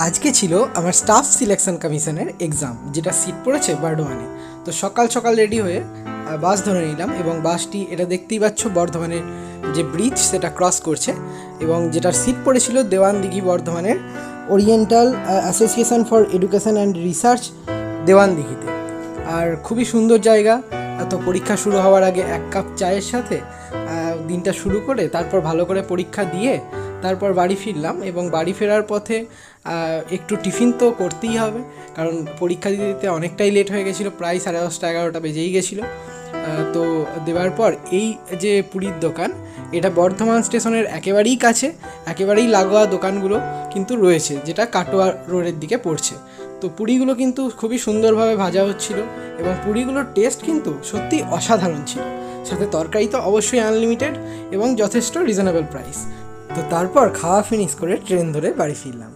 আজকে ছিল আমার স্টাফ সিলেকশন কমিশনের এক্সাম, যেটা সিট পড়েছে বর্ধমানে। তো সকাল সকাল রেডি হয়ে বাস ধরে নিলাম, এবং বাসটি এটা দেখতেই পাচ্ছ বর্ধমানের যে ব্রিজ সেটা ক্রস করছে, এবং যেটার সিট পড়েছিল দেওয়ানদিঘি বর্ধমানের oriental association for education and research দেওয়ানদিঘিতে। আর খুবই সুন্দর জায়গা। তো পরীক্ষা শুরু হওয়ার আগে এক কাপ চায়ের সাথে দিনটা শুরু করে তারপর ভালো করে পরীক্ষা দিয়ে তারপর বাড়ি ফিরলাম। এবং বাড়ি ফেরার পথে একটু টিফিন তো করতেই হবে, কারণ পরীক্ষা দিতে দিতে অনেকটাই লেট হয়ে গেছিলো, প্রায় 10:30 11টা বেজেই গেছিলো। তো দেওয়ার পর এই যে পুরীর দোকান, এটা বর্ধমান স্টেশনের একেবারেই কাছে, একেবারেই লাগোয়া দোকানগুলো কিন্তু রয়েছে, যেটা কাটোয়া রোডের দিকে পড়ছে। তো পুরিগুলো কিন্তু খুবই সুন্দরভাবে ভাজা হচ্ছিল, এবং পুরিগুলোর টেস্ট কিন্তু সত্যি অসাধারণ ছিল। সাথে তরকারি তো অবশ্যই আনলিমিটেড এবং যথেষ্ট রিজনেবল প্রাইস। তো তারপর খাওয়া ফিনিশ করে ট্রেন ধরে বাড়ি ফিরলাম।